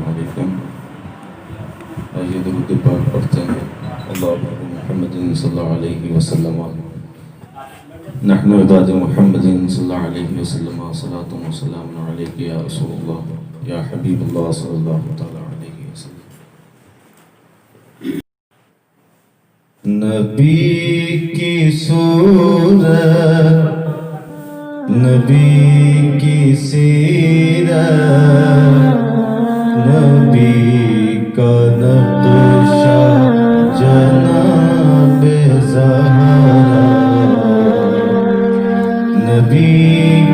علیکم۔ آئیے درود پاک پڑھتے ہیں۔ اللہم محمد صلی اللہ علیہ وسلم نحن عباد محمد صلی اللہ علیہ وسلم صلاۃ و سلام علیک یا رسول اللہ یا حبیب اللہ صلی اللہ تعالی علیہ وسلم۔ نبی کی صورت، نبی کی سیرت، نبی کا نقشہ جناب زہرا، نبی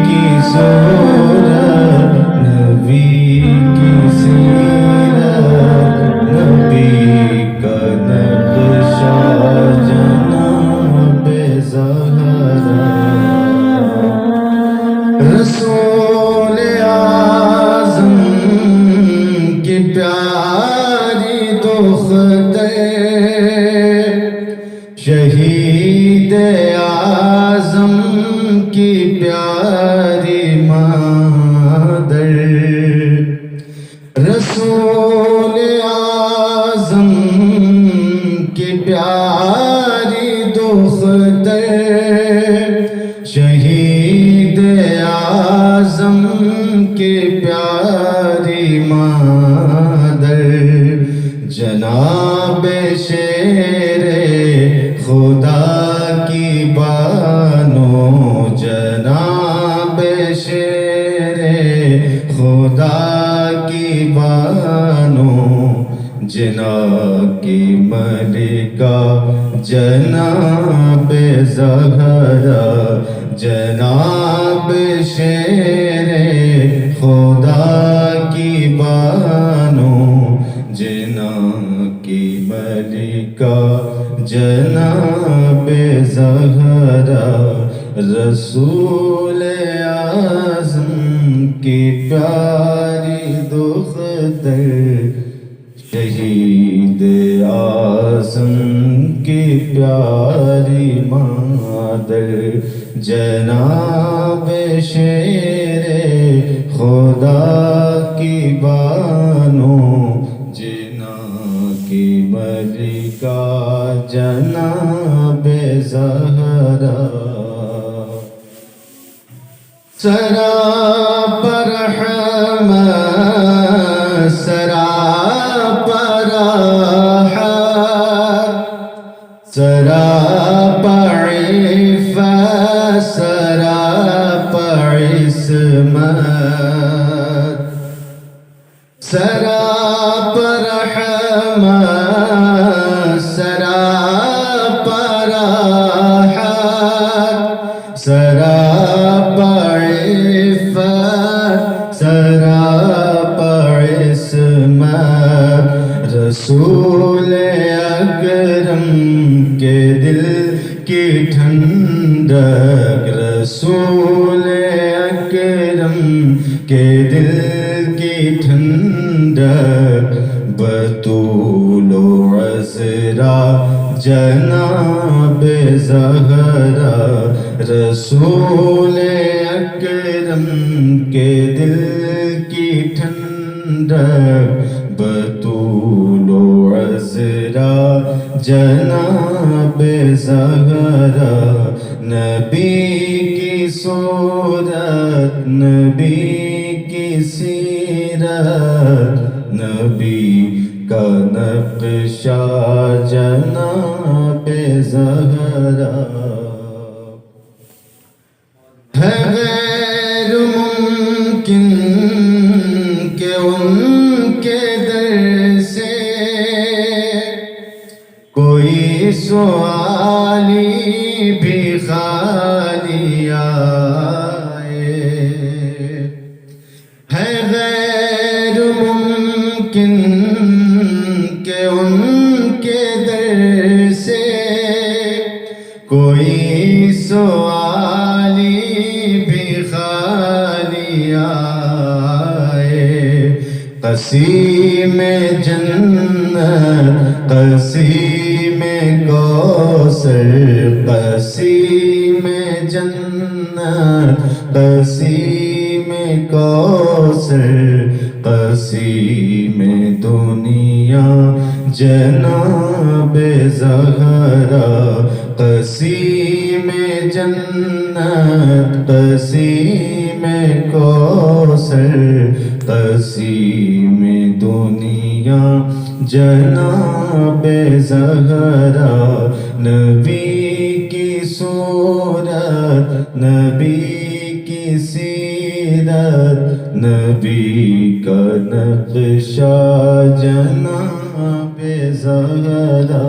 کی صورت، نبی کی سیرت، نبی کا نقشہ جناب زہرا، رسول اعظم کی پیاری دختر، شہید اعظم کی پیاری مادر، رسول اعظم کی پیاری دختر، شہید اعظم کی پیاری مادر، جناب شیر خدا کی بانو، جناب شیر خدا کی بانو، جنا کی ملکہ جناب زہرا، جناب شیر خدا کی بانو، جنا کی ملکہ جناب زہرا، رسول اعظم کی پیاری دختر، شہید اعظم کی پیاری مادر، جناب شیر خدا کی بانو، جنا کی ملکہ جناب زہرا، سراپر رحمت، سراپر راحت، سراپر عفت، سراپر عصمت، سراپر رحمت، سراپر راحت، سراپر عفت، سراپر عصمت، رسول اکرم کے دل کی ٹھنڈک، رسول اکرم کے دل کی ٹھنڈک، بطول و عذرا جناب زہرا، رسول اکرم کے دل کی ٹھنڈک، بطول و عذرا جناب زہرا، نبی کی صورت، نبی کی سیرت، نبی کا نقشہ جناب زہرا، ہے غیر ممکن کہ ان کے در سے کوئی سوالی بھی خالی آئے، ہے غیر ممکن کہ ان کے در سے کوئی سوالی بھی خالی آئے، قسیم جنت، قسیم کوثر، قسیم جنت، قسیم کوثر، قسیم دنیا جناب زہرا، قسیم جنت قسیم کوثر، قسیم دنیا جناب زہرا، نبی کی صورت نبی کی سیرت، نبی کا نقشہ جناب زہرا،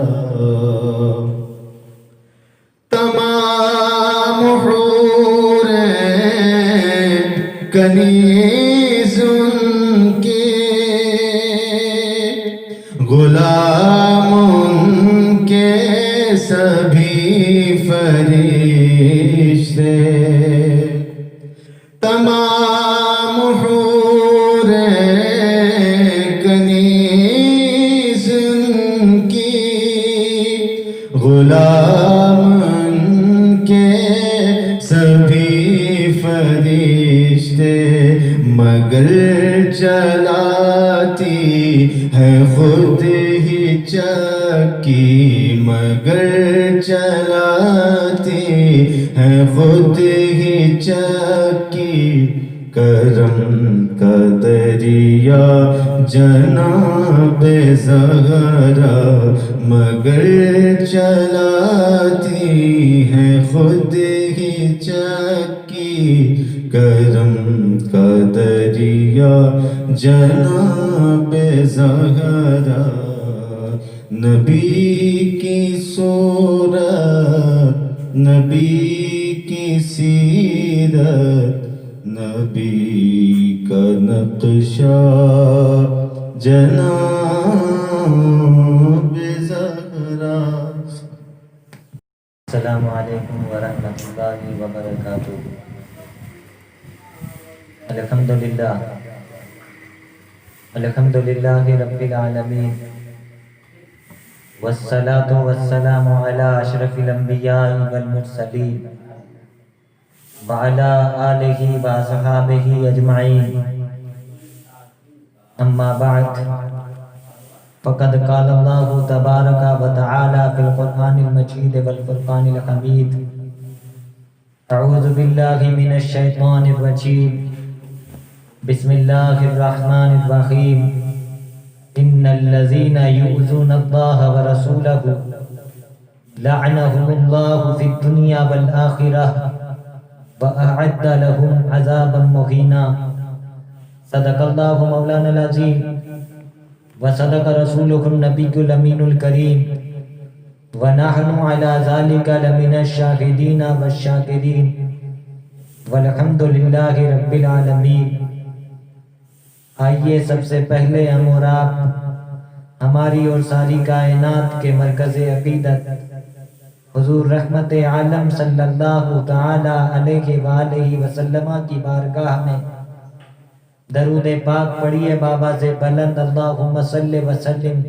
تمام حوریں کنیز ان کے، غلام ان کے سبھی فرشتے، تمام حوریں کنیز ان کی، غلام ان کے سبھی فرشتے، مگر چلاتی ہے خود ہی چکی، مگر چلاتی ہے خود ہی چکی، کرم کا دریا جناب زہرا، مگر چلاتی ہے خود ہی چکی، کرم کا دریا جناب زہرا، نبی کی صورت نبی کی سیرت، نبی کا نقشہ جناب زہرا۔ السلام علیکم ورحمۃ اللہ وبرکاتہ۔ الحمدللہ رب العالمین، والصلاة والسلام علی اشرف الانبیاء والمرسلین، وعلی آلہ واصحابہ اجمعین، اما بعد، فقد قال اللہ تبارک و تعالی فی القرآن المجید والفرقان الحمید، اعوذ باللہ من الشیطان الرجیم، بسم اللہ الرحمن الرحیم، ان الذین یؤذون اللہ ورسولہ لعنہم اللہ فی الدنیا والآخرہ وأعد لهم عذابا مہینا۔ صدق اللہ مولانا العظیم وصدق رسولہ النبی الامین الکریم، ونحن علی ذلک لمن الشاہدین والشاکرین، والحمد للہ رب العالمین۔ آئیے سب سے پہلے ہم اور آپ ہماری اور ساری کائنات کے مرکز عقیدت حضور رحمت عالم صلی اللہ تعالی علیہ وآلہ وسلم کی بارگاہ میں درود پاک پڑھیے بابا سے بلند، اللہم صلی وسلم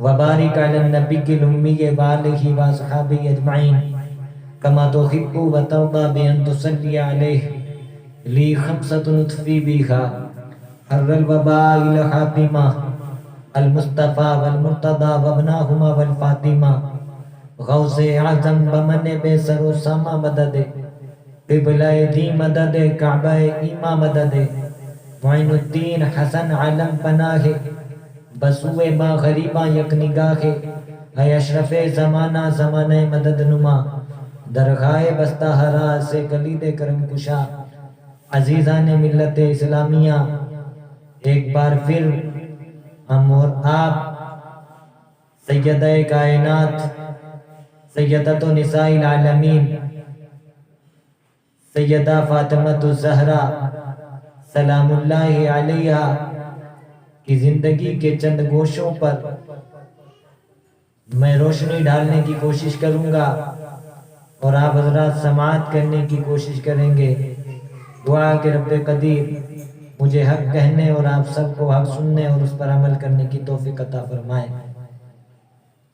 وبارک علی النبی الامی وآلہ وصحبہ اجمعین، کما تحب وترضی بان تصلی علیہ، لی خمسۃ اطفی بہا حر الوباء الحاطمہ، المصطفیٰ والمرتضی وابناہما والفاطمہ، غوث اعظم بمن بے سر و سما مدد، قبلہ دی مدد کعبہ ایمہ مدد، معین الدین حسن علم پناہ، بسوئے ما غریباں یک نگاہ، اے اشرف زمانہ زمانہ مدد نما، درگاہ بستہ ہرا سے کلید کرم کشا۔ عزیزان ملت اسلامیہ، ایک بار پھر ہم اور آپ سیدہ کائنات سیدۃ نساء العالمین سیدہ فاطمہ الزہرا سلام اللہ علیہا کی زندگی کے چند گوشوں پر میں روشنی ڈالنے کی کوشش کروں گا اور آپ حضرات سماعت کرنے کی کوشش کریں گے۔ دعا کہ رب قدیر مجھے حق کہنے اور آپ سب کو حق سننے اور اس پر عمل کرنے کی توفیق عطا فرمائے۔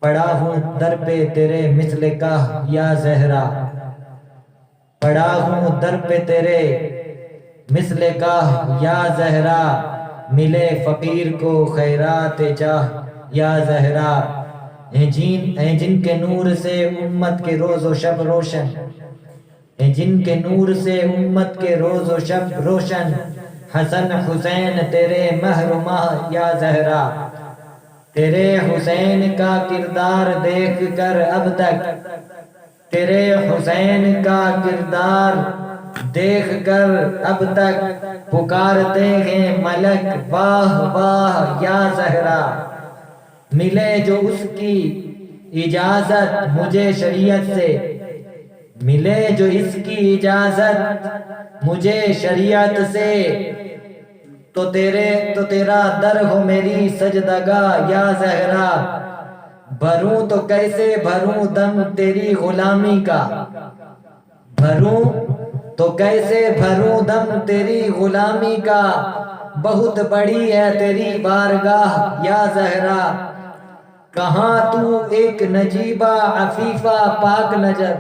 پڑا ہوں در پہ تیرے مثل کا یا زہرا، پڑا ہوں در پہ تیرے مثل کا یا زہرا، ملے فقیر کو خیرات جاہ یا زہرا، اے جن کے نور سے امت کے روز و شب روشن، اے جن کے نور سے امت کے روز و شب روشن، حسن حسین تیرے مہر و ماہ یا زہرا، تیرے حسین کا کردار دیکھ کر اب تک، تیرے حسین کا کردار دیکھ کر اب تک پکارتے ہیں ملک واہ واہ یا زہرا، ملے جو اس کی اجازت مجھے شریعت سے، ملے جو اس کی اجازت مجھے شریعت سے، تو تیرا در ہو میری سجدگاہ یا زہرا، بھروں تو کیسے بھروں دم تیری غلامی کا، بھروں تو کیسے بھروں دم تیری غلامی کا، بہت بڑی ہے تیری بارگاہ یا زہرا، کہاں تو ایک نجیبہ عفیفہ پاک نظر،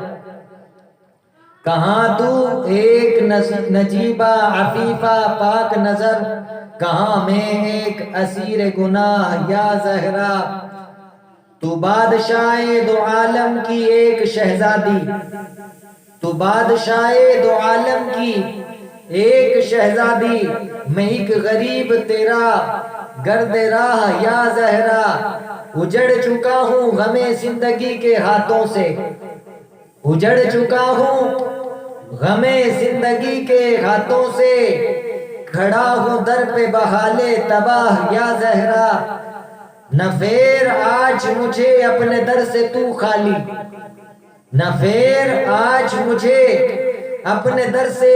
کہاں تو ایک نجیبہ عفیفہ پاک نظر، کہاں میں ایک اسیر گناہ یا زہرا، تو بادشاہ دو عالم کی ایک شہزادی، تو بادشاہ دو عالم کی ایک شہزادی، میں ایک غریب تیرا گرد راہ یا زہرا، اجڑ چکا ہوں غم زندگی کے ہاتھوں سے، اجڑ چکا ہوں غم زندگی کے ہاتھوں سے، کھڑا ہوں در پہ بحالے تباہ یا زہرا، نہ پھیر آج مجھے اپنے در سے تو خالی، نہ پھیر آج مجھے اپنے در سے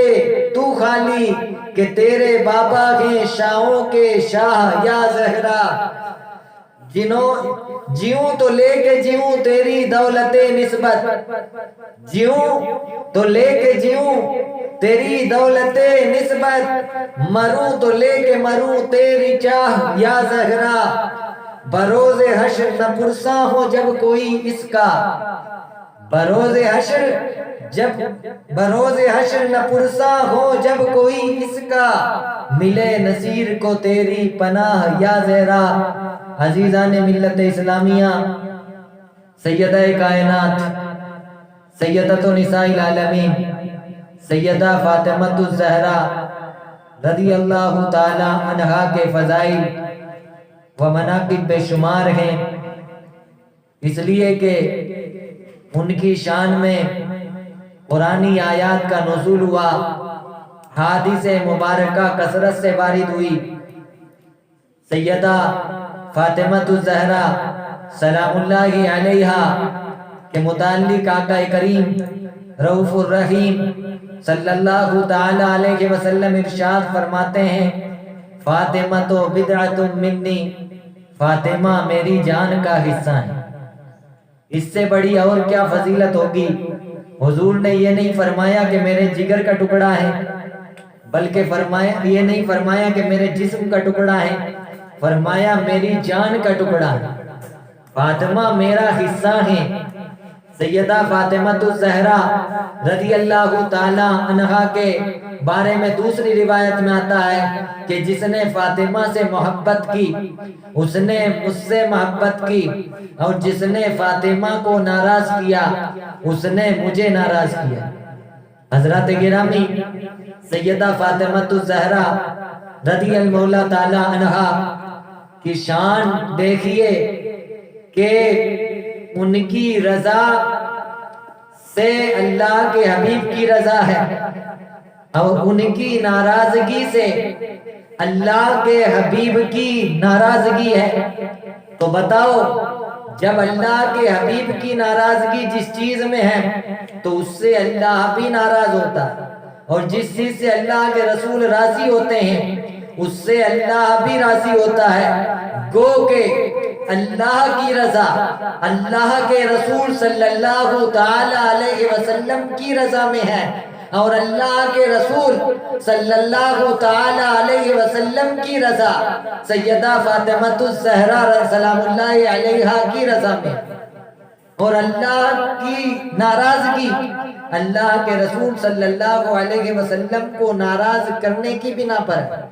تو خالی، کہ تیرے بابا ہیں شاہوں کے شاہ یا زہرا، جیوں تو لے کے جیوں تیری دولت نسبت، جیوں تو لے کے جیوں تیری دولت نسبت، مروں تو لے کے مروں تیری چاہ یا زہرا، بروز حشر نہ پرساں ہو جب کوئی اس کا، بروز حشر نہ پرساں ہو جب کوئی اس کا، ملے نصیر کو تیری پناہ یا زہرا۔ عزیزان ملت اسلامیہ، سیدہ کائنات، سیدۃ نساء العالمین، سیدہ فاطمہ الزہرا رضی اللہ تعالی عنہا کے فضائل و مناقب بے شمار ہیں، اس لیے کہ ان کی شان میں قرآنی آیات کا نزول ہوا، حادث مبارکہ کثرت سے وارد ہوئی۔ سیدہ فاطمہ الزہرا سلام اللہ علیہا کے متعلق آقا کریم رؤوف الرحیم صلی اللہ تعالی علیہ وسلم ارشاد فرماتے ہیں، فاطمہ تو بدعۃ منی، فاطمہ میری جان کا حصہ ہے۔ اس سے بڑی اور کیا فضیلت ہوگی؟ حضور نے یہ نہیں فرمایا کہ میرے جگر کا ٹکڑا ہے، بلکہ یہ نہیں فرمایا کہ میرے جسم کا ٹکڑا ہے، فرمایا میری جان کا ٹکڑا ہے، فاطمہ میرا حصہ ہے۔ سیدہ فاطمہ الزہرا رضی اللہ تعالی عنہا کے بارے میں دوسری روایت میں آتا ہے کہ جس نے فاطمہ سے محبت کی اس نے مجھ سے محبت کی، اور جس نے فاطمہ کو ناراض کیا اس نے مجھے ناراض کیا۔ حضرات گرامی، سیدہ فاطمہ الزہرا رضی اللہ تعالی عنہا کی شان دیکھیے کہ ان کی رضا سے اللہ کے حبیب کی رضا ہے، اور ان کی ناراضگی سے اللہ کے حبیب کی ناراضگی ہے۔ تو بتاؤ، جب اللہ کے حبیب کی ناراضگی جس چیز میں ہے تو اس سے اللہ بھی ناراض ہوتا ہے، اور جس چیز سے اللہ کے رسول راضی ہوتے ہیں اس سے اللہ بھی راضی ہوتا ہے۔ گو کہ اللہ کی رضا اللہ کے رسول صلی اللہ تعالی علیہ وسلم کی رضا میں ہے، اور اللہ کے رسول صلی اللہ تعالی علیہ وسلم کی رضا سیدہ فاطمہ الزہرا سلام اللہ علیہا کی رضا میں، اور اللہ کی ناراضگی اللہ کے رسول صلی اللہ علیہ وسلم کو ناراض کرنے کی بنا پر ہے۔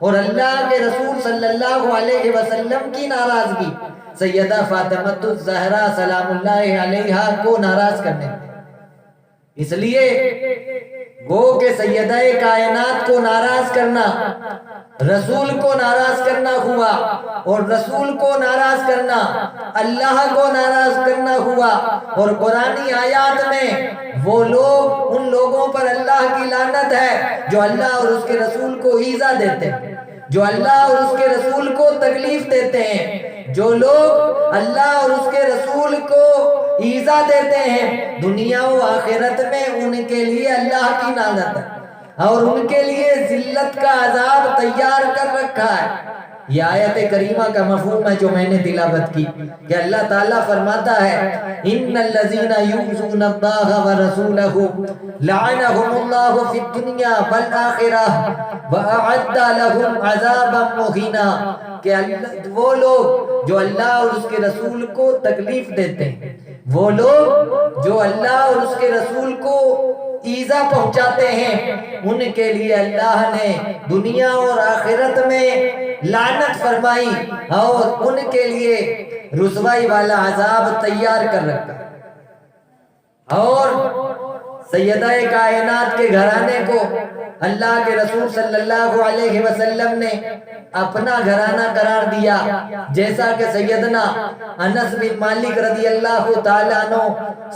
اور اللہ کے رسول صلی اللہ علیہ وسلم کی ناراضگی سیدہ فاطمہ الزہرا سلام اللہ علیہا کو ناراض کرنے لگے۔ اس لیے گو کہ سیدہ کائنات کو ناراض کرنا رسول کو ناراض کرنا ہوا، اور رسول کو ناراض کرنا اللہ کو ناراض کرنا ہوا، اور قرآنی آیات میں وہ لوگ، ان لوگوں پر اللہ کی لعنت ہے جو اللہ اور اس کے رسول کو ایذا دیتے ہیں، جو اللہ اور اس کے رسول کو تکلیف دیتے ہیں۔ جو لوگ اللہ اور اس کے رسول کو ایذا دیتے ہیں دنیا و آخرت میں ان کے لیے اللہ کی لعنت ہے اور ان کے لیے ذلت کا عذاب تیار کر رکھا ہے۔ یہ آیت کریمہ کا مفہوم ہے جو میں نے تلاوت کی کہ اللہ تعالیٰ فرماتا ہے ان الذین یؤذون اللہ ورسولہ لعنہم اللہ فی الدنیا والآخرہ وأعد لهم عذابا مہینا، کہ وہ لوگ جو اللہ اور اس کے رسول کو تکلیف دیتے ہیں، وہ لوگ جو اللہ اور اس کے رسول کو ایذا پہنچاتے ہیں، ان کے لیے اللہ نے دنیا اور آخرت میں لعنت فرمائی اور ان کے لیے رسوائی والا عذاب تیار کر رکھا۔ اور سیدہ کائنات کے گھرانے کو اللہ کے رسول صلی اللہ علیہ وسلم نے اپنا گھرانہ قرار دیا، جیسا کہ سیدنا انس بن مالک رضی اللہ تعالیٰ عنہ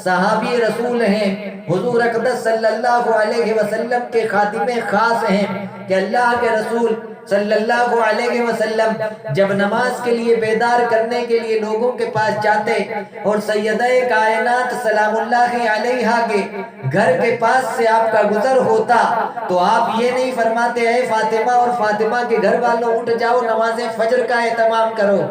صحابی رسول ہیں، حضور اقدس صلی اللہ علیہ وسلم کے خادم خاص ہیں، کہ اللہ کے رسول صلی اللہ علیہ وسلم جب نماز کے لیے بیدار کرنے کے لیے لوگوں کے پاس جاتے اور سیدہ کائنات سلام اللہ علیہا کے گھر کے پاس سے آپ کا گزر ہوتا تو آپ یہ نہیں فرماتے اے فاطمہ اور فاطمہ کے گھر والوں اٹھ جاؤ نماز فجر کا اہتمام کرو،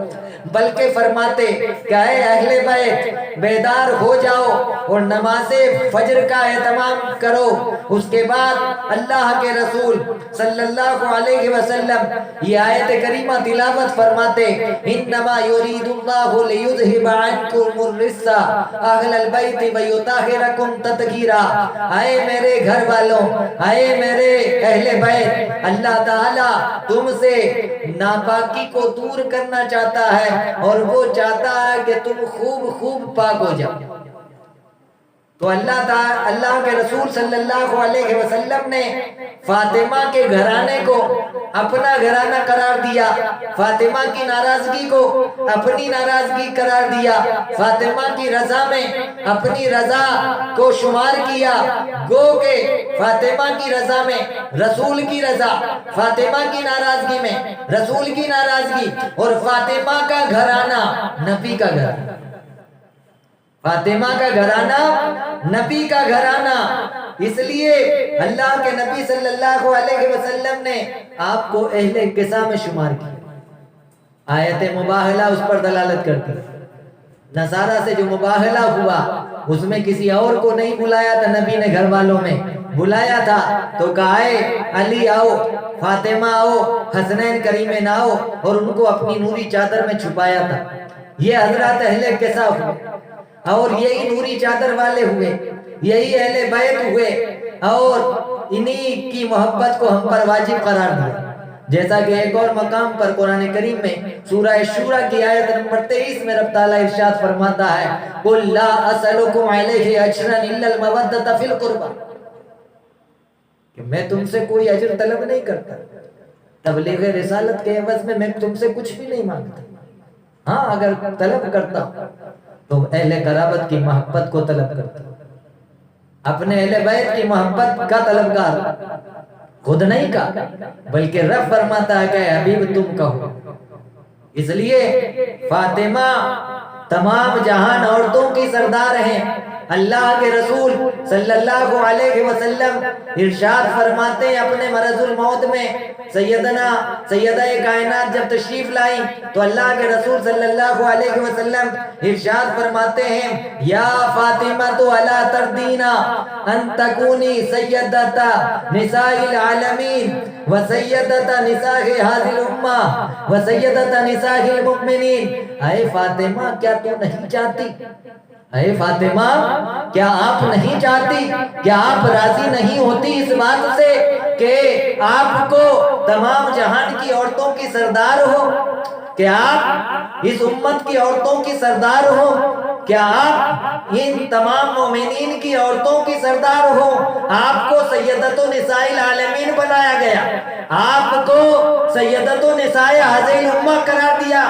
بلکہ فرماتے کہ اے اہل بیت بیدار ہو جاؤ اور نماز فجر کا اہتمام کرو۔ اس کے بعد اللہ کے رسول صلی اللہ علیہ وسلم یہ آیت کریمہ تلاوت فرماتے انما یرید اللہ لیذہب عنکم الرجس اہل البیت ویطہرکم تطہیرا، اے میرے گھر والوں، اے میرے اہل بیت، اللہ تعالیٰ تم سے ناپاکی کو دور کرنا چاہتا ہے اور وہ چاہتا ہے کہ تم خوب پاک ہو جاؤ۔ تو اللہ کے رسول صلی اللہ علیہ وسلم نے فاطمہ کے گھرانے کو اپنا گھرانہ قرار دیا، فاطمہ کی ناراضگی کو اپنی ناراضگی قرار دیا، فاطمہ کی رضا میں اپنی رضا کو شمار کیا، گو کہ فاطمہ کی رضا میں رسول کی رضا، فاطمہ کی ناراضگی میں رسول کی ناراضگی، اور فاطمہ کا گھرانہ نبی کا گھرانہ، فاطمہ کا گھرانہ نبی کا گھرانہ۔ اس لیے اللہ کے نبی صلی اللہ علیہ وسلم نے آپ کو اہل قصہ میں شمار کیا۔ آیت مباہلہ اس پر دلالت کرتی ہے۔ نصارہ سے جو مباہلہ ہوا اس میں کسی اور کو نہیں بلایا تھا، نبی نے گھر والوں میں بلایا تھا تو کہا اے علی آؤ، فاطمہ آؤ، حسنین کریمین آؤ، اور ان کو اپنی نوری چادر میں چھپایا تھا۔ یہ حضرات اہل قصہ ہوئے اور یہی نوری چادر والے ہوئے، یہی اہل بیت ہوئے، اور انہی کی محبت کو ہم پر واجب قرار دیا، جیسا کہ ایک اور مقام پر قرآن کریم میں سورہ شورى کی آیت نمبر 23 میں رب تعالیٰ ارشاد فرماتا ہے قُلْ لَا أَسْأَلُكُمْ عَلَيْهِ أَجْرًا إِلَّا الْمَوَدَّةَ فِي الْقُرْبَى، کہ میں تم سے کوئی اجر طلب نہیں کرتا، تبلیغ رسالت کے عوض میں تم سے کچھ بھی نہیں مانگتا، ہاں اگر طلب کرتا تو اہل قرابت کی محبت کو طلب کرتا، اپنے اہل بیت کی محبت کا طلبگار خود نہیں کا، بلکہ رب فرماتا ہے کہ حبیب تم کہو۔ اس لیے فاطمہ تمام جہان عورتوں کی سردار ہیں۔ اللہ کے رسول صلی اللہ علیہ وسلم ارشاد فرماتے ہیں اپنے مرض الموت میں سیدہ کائنات جب تشریف لائیں تو اللہ کے رسول صلی اللہ علیہ وسلم ارشاد فرماتے ہیں یا فاطمہ تو الا تردینا ان تکونی سیدۃ نساء العالمین و سیدۃ نساء هذه الامہ و سیدۃ نساء المؤمنین، اے فاطمہ کیا تو نہیں چاہتی اے فاطمہ کیا آپ نہیں چاہتی، کیا آپ راضی نہیں ہوتی اس بات سے کہ آپ کو تمام جہان کی عورتوں کی سردار ہو، کہ آپ اس امت کی عورتوں کی سردار ہو، کیا آپ ان تمام مومنین کی عورتوں کی سردار ہو؟ آپ کو سیدۃ النساء العالمین بنایا گیا، آپ کو سیدۃ النساء هذه الامہ قرار دیا،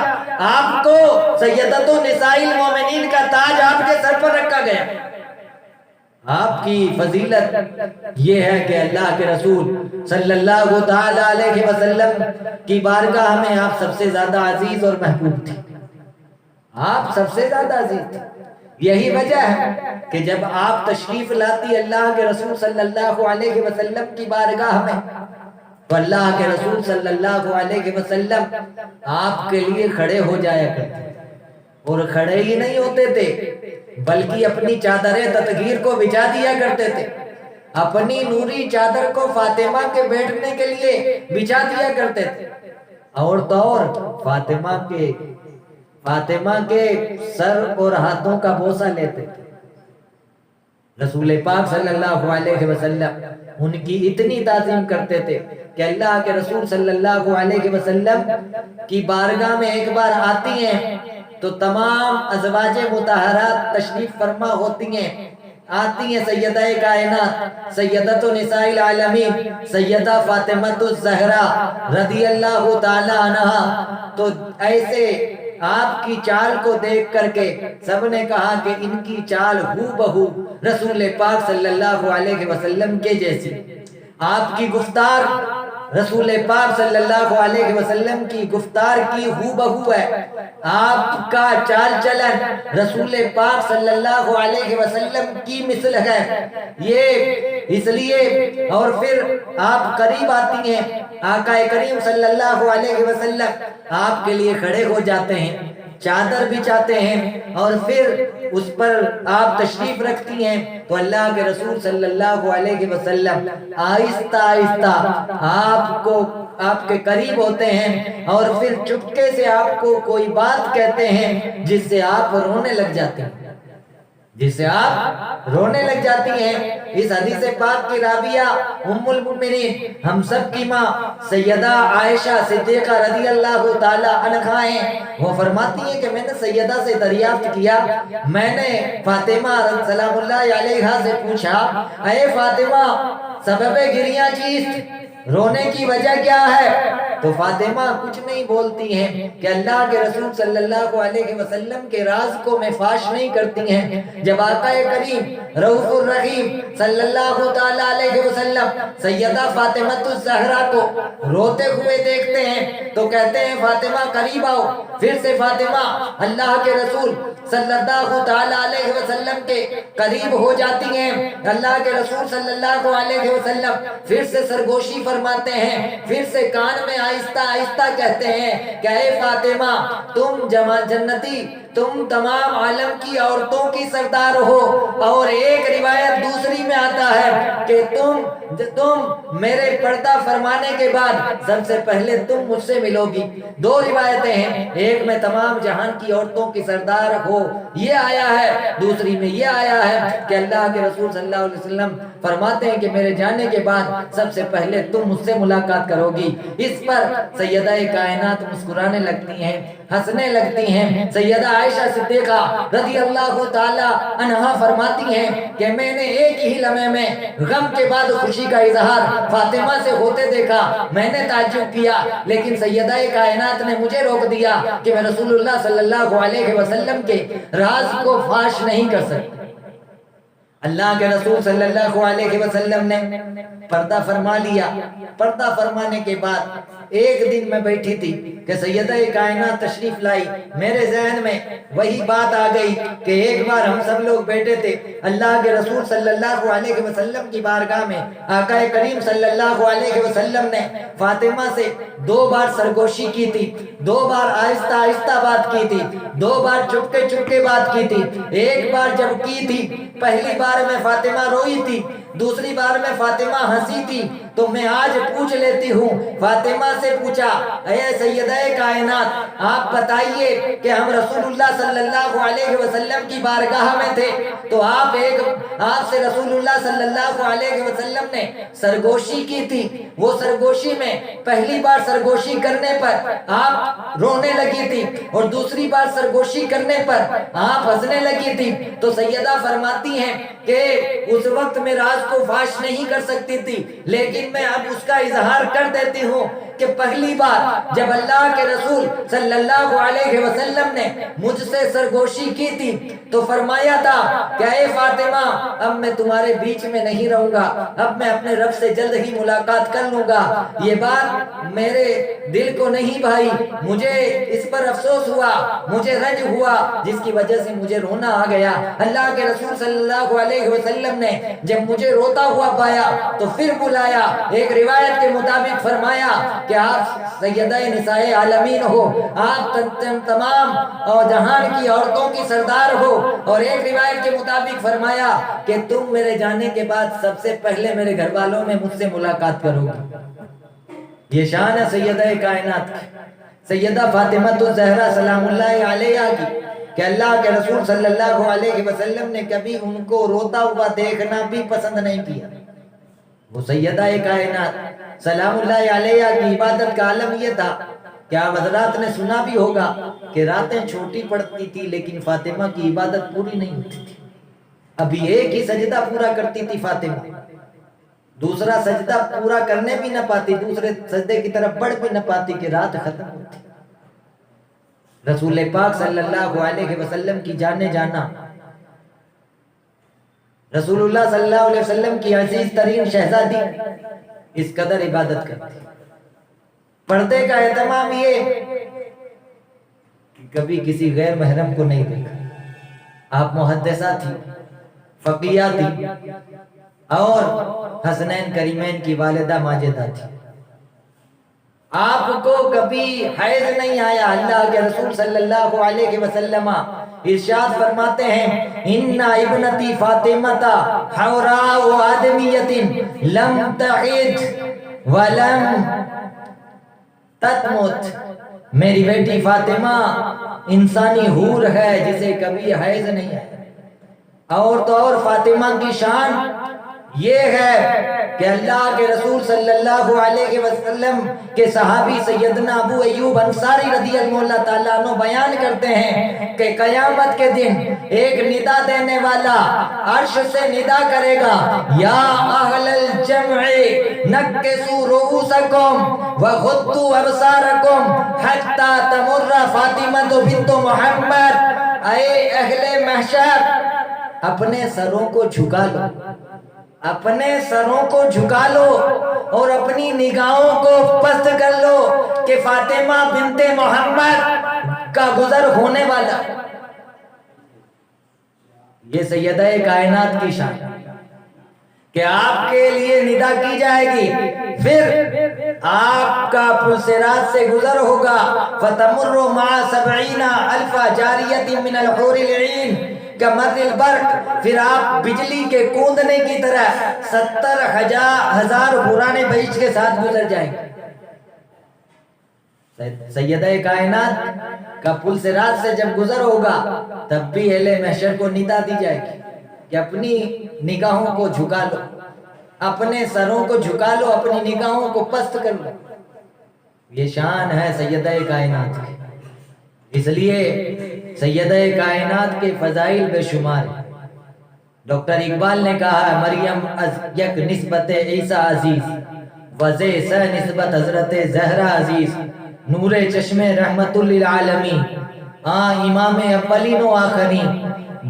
آپ کو سیدۃ النساء المومنین کا تاج آپ کے سر پر رکھا گیا۔ آپ کی فضیلت یہ ہے کہ اللہ کے رسول صلی اللہ تعالی علیہ وسلم کی بارگاہ میں آپ سب سے زیادہ عزیز اور محبوب تھی، آپ سب سے زیادہ عزیز تھی۔ یہی وجہ ہے کہ جب آپ تشریف لاتی اللہ کے رسول صلی اللہ علیہ وسلم کی بارگاہ میں تو اللہ کے رسول صلی اللہ علیہ وسلم آپ کے لیے کھڑے ہو جایا کرتے، اور کھڑے ہی نہیں ہوتے تھے بلکہ اپنی چادر تطہیر کو بچھا دیا کرتے تھے، اپنی نوری چادر کو فاطمہ کے بیٹھنے کے لیے بچھا دیا کرتے تھے، اور تو اور فاطمہ کے سر اور ہاتھوں کا بوسہ لیتے تھے۔ رسول پاک صلی اللہ علیہ وسلم ان کی اتنی تعظیم کرتے تھے کہ اللہ کے رسول صلی اللہ علیہ وسلم کی بارگاہ میں ایک بار آتی ہیں تو تمام ازواج مطہرات تشریف فرما ہوتی ہیں، آتی ہیں سیدہ کائنات سیدۃ النساء العالمین سیدہ فاطمہ الزہرا رضی اللہ تعالی عنہا، تو ایسے آپ کی چال کو دیکھ کر کے سب نے کہا کہ ان کی چال ہو بہو رسول پاک صلی اللہ علیہ وسلم کے جیسی، آپ کی گفتار رسول پاک صلی اللہ علیہ وسلم کی گفتار کی ہو بہو ہے، آپ کا چال چلن رسول پاک صلی اللہ علیہ وسلم کی مثل ہے، یہ اس لیے اور پھر آپ قریب آتی ہیں، آقا کریم صلی اللہ علیہ وسلم آپ کے لیے کھڑے ہو جاتے ہیں، چادر بچھاتے ہیں اور پھر اس پر آپ تشریف رکھتی ہیں تو اللہ کے رسول صلی اللہ علیہ وسلم آہستہ آہستہ آپ کے قریب ہوتے ہیں اور پھر چپکے سے آپ کو کوئی بات کہتے ہیں جس سے آپ رونے لگ جاتے ہیں، اس حدیث پاک کی راویہ ام المؤمنین ہم سب کی ماں سیدہ عائشہ صدیقہ رضی اللہ تعالی عنہا ہیں، وہ فرماتی ہیں کہ میں نے سیدہ سے دریافت کیا، میں نے فاطمہ سلام اللہ علیہا سے پوچھا اے فاطمہ سبب گریہ چیست، رونے کی وجہ کیا ہے؟ تو فاطمہ کچھ نہیں بولتی ہیں کہ اللہ کے رسول صلی اللہ علیہ وسلم کے راز کو میں فاش نہیں کرتی ہیں۔ جب آقا کریم رؤوف الرحیم صلی اللہ تعالی علیہ وسلم سیدہ فاطمہ الزہرا کو روتے ہوئے دیکھتے ہیں تو کہتے ہیں فاطمہ قریب آؤ، پھر سے فاطمہ اللہ کے رسول صلی اللہ تعالی علیہ وسلم کے قریب ہو جاتی ہیں، اللہ کے رسول صلی اللہ علیہ وسلم پھر سے سرگوشی فرماتے ہیں، پھر سے کان میں آہستہ آہستہ کہتے ہیں کہ اے فاطمہ تم جنتی، تم تمام عالم کی عورتوں کی سردار ہو، اور ایک روایت دوسری میں آتا ہے کہ تم میرے پردہ فرمانے کے بعد سب سے پہلے تم مجھ سے ملو گی۔ دو روایتیں ہیں، ایک میں تمام جہان کی عورتوں کی سردار ہو یہ آیا ہے، دوسری میں یہ آیا ہے کہ اللہ کے رسول صلی اللہ علیہ وسلم فرماتے ہیں کہ میرے جانے کے بعد سب سے پہلے تم مجھ سے ملاقات کرو گی۔ اس پر سیدہ کائنات مسکرانے لگتی ہیں، ہنسنے لگتی ہیں۔ سیدہ عائشہ صدیقہ رضی اللہ تعالی عنہا فرماتی ہیں کہ میں نے ایک ہی لمحے میں غم کے بعد خوشی کا اظہار فاطمہ سے ہوتے دیکھا، میں نے تعجب کیا، لیکن سیدہ کائنات نے مجھے روک دیا کہ میں رسول اللہ صلی اللہ علیہ وسلم کے راز کو فاش نہیں کر سکتا۔ اللہ کے رسول صلی اللہ علیہ وسلم نے پردہ فرما لیا، پردہ فرمانے کے بعد ایک دن میں بیٹھی تھی کہ سیدہ کائنات تشریف لائی، میرے ذہن میں وہی بات آ گئی کہ ایک بار ہم سب لوگ بیٹھے تھے، اللہ کے رسول صلی اللہ علیہ وسلم کی بارگاہ میں آقا کریم صلی اللہ علیہ وسلم نے فاطمہ سے 2 بار سرگوشی کی تھی، 2 بار آہستہ آہستہ بات کی تھی، 2 بار چپکے چپکے بات کی تھی۔ ایک بار جب کی تھی، پہلی بار میں فاطمہ روئی تھی، دوسری بار میں فاطمہ ہنسی تھی تو میں آج پوچھ لیتی ہوں، فاطمہ سے پوچھا اے سیدہ کائنات آپ بتائیے کہ ہم رسول اللہ صلی اللہ علیہ وسلم کی بارگاہ میں تھے تو آپ سے رسول اللہ صلی اللہ علیہ وسلم نے سرگوشی کی تھی، وہ سرگوشی میں پہلی بار سرگوشی کرنے پر آپ رونے لگی تھی اور دوسری بار سرگوشی کرنے پر آپ ہنسنے لگی تھی، تو سیدہ فرماتی ہیں کہ اس وقت میں راز کو فاش نہیں کر سکتی تھی، لیکن میں اب اس کا اظہار کر دیتی ہوں کہ پہلی بار جب اللہ کے رسول صلی اللہ علیہ وسلم نے مجھ سے سرگوشی کی تھی تو فرمایا تھا کہ اے فاطمہ اب میں تمہارے بیچ میں نہیں رہوں گا، اب میں اپنے رب سے جلد ہی ملاقات کر لوں گا۔ یہ بات میرے دل کو نہیں بھائی، مجھے اس پر افسوس ہوا، مجھے رنج ہوا، جس کی وجہ سے مجھے رونا آ گیا۔ اللہ کے رسول صلی اللہ علیہ وسلم نے جب مجھے روتا ہوا پایا تو پھر بلایا، ایک روایت کے مطابق فرمایا کہ آپ سیدہ نساء عالمین ہو، آپ تمام جہان کی عورتوں کی سردار ہو، اور ایک روایت کے مطابق فرمایا کہ تم میرے جانے کے بعد سب سے پہلے میرے گھر والوں میں مجھ سے ملاقات کرو گی۔ یہ شان ہے سیدہ کائنات کی، سیدہ فاطمہ الزہرا سلام اللہ علیہا کی، کہ اللہ کے رسول صلی اللہ علیہ وسلم نے کبھی ان کو روتا ہوا دیکھنا بھی پسند نہیں کیا۔ وہ سیدہ کائنات سلام اللہ علیہا کی عبادت کا عالم یہ تھا کہ آپ حضرات نے سنا بھی ہوگا کہ راتیں چھوٹی پڑتی تھی لیکن فاطمہ کی عبادت پوری نہیں ہوتی تھی۔ ابھی ایک ہی سجدہ پورا کرتی تھی فاطمہ، دوسرا سجدہ پورا کرنے بھی نہ پاتی، دوسرے سجدے کی طرف بڑھ بھی نہ پاتی کہ رات ختم ہوتی۔ رسول پاک صلی اللہ علیہ وسلم کی جانے جانا، رسول اللہ صلی اللہ علیہ وسلم کی عزیز ترین شہزادی اس قدر عبادت کرتی۔ پردے کا اہتمام یہ کہ کبھی کسی غیر محرم کو نہیں دیکھا۔ آپ محدثہ تھی، فقیہ تھی، اور حسنین کریمین کی والدہ ماجدہ تھی۔ آپ کو کبھی حیض نہیں آیا۔ اللہ کے رسول صلی اللہ علیہ وسلم ارشاد فرماتے ہیں ان ابنتی فاطمہ حوراء آدمیت لم تحد ولم تتمت، میری بیٹی فاطمہ انسانی حور ہے جسے کبھی حیض نہیں آیا۔ اور تو اور فاطمہ کی شان یہ ہے کہ اللہ کے رسول صلی اللہ علیہ وسلم کے صحابی سیدنا ابو ایوب انصاری رضی اللہ تعالیٰ عنہ بیان کرتے ہیں کہ قیامت کے دن ایک ندا دینے والا عرش سے ندا کرے گا، یا اہل الجمع نکسوا رؤوسکم وغضوا ابصارکم حتی تمر فاطمہ بنت محمد، اے اہل محشر اپنے سروں کو جھکا لو، اپنے سروں کو جھکا لو اور اپنی نگاہوں کو پست کر لو کہ فاطمہ بنت محمد کا گزر ہونے والا۔ یہ سیدہ کائنات کی شان کہ آپ کے لیے ندا کی جائے گی، پھر آپ کا پل صراط سے گزر ہوگا، فَتَمُرُّ مَعَ سَبْعِينَ أَلْفَ جَارِيَةٍ مِّنَ الْحُورِ الْعِينِ کمر البرق، پھر آپ بجلی کے کوندنے کی طرح 70,000 حوران بہشت کے ساتھ گزر جائیں گے۔ سیدہ کائنات کا پل صراط سے جب گزر ہوگا تب بھی اہل محشر کو ندا دی جائے گی کہ اپنی نگاہوں کو جھکا لو، اپنے سروں کو جھکا لو، اپنی نگاہوں کو پست کر لو۔ یہ شان ہے سیدہ کائنات کی، اس لیے سیدہ کائنات کے فضائل بے شمار۔ ڈاکٹر اقبال نے کہا ہے مریم از یک نسبت عیسیٰ عزیز وزے سہ نسبت حضرت زہرا عزیز، نور چشم رحمت للعالمین امام اولین و آخرین،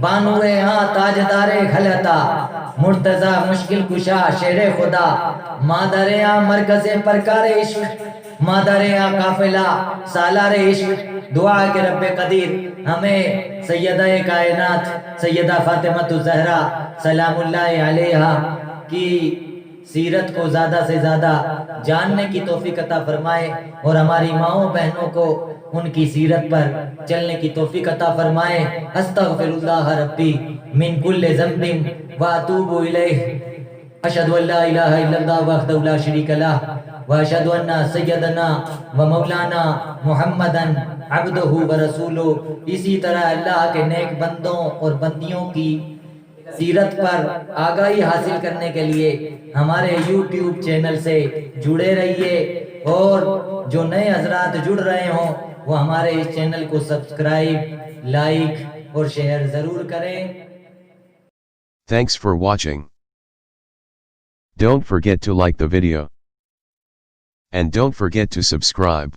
بانو تاجدار خلعتا، مرتضی مشکل کشا شیر خدا، مادر مرکز پرکار عشق، مادر قافلہ سالار عشق۔ دعا کہ رب قدیر ہمیں سیدہ کائنات سیدہ فاطمہ الزہرا سلام اللہ علیہا کی سیرت کو زیادہ سے زیادہ جاننے کی توفیق عطا فرمائے، اور ہماری ماؤں بہنوں کو ان کی سیرت پر چلنے کی توفیق عطا فرمائے۔ استغفر اللہ ربی من کل ذنب واتوب الیہ۔ اشہد ان لا الہ الا اللہ وحدہ لا شریک لہ واشہد ان سیدنا و مولانا محمدن عبدہ و رسولہ۔ اسی طرح اللہ کے نیک بندوں اور بندیوں کی سیرت پر آگاہی حاصل کرنے کے لیے ہمارے یوٹیوب چینل سے جڑے رہیے، اور جو نئے حضرات جڑ رہے ہوں وہ ہمارے اس چینل کو سبسکرائب، لائک اور شیئر ضرور کریں۔ Thanks for watching. Don't forget to like the video. And don't forget to subscribe.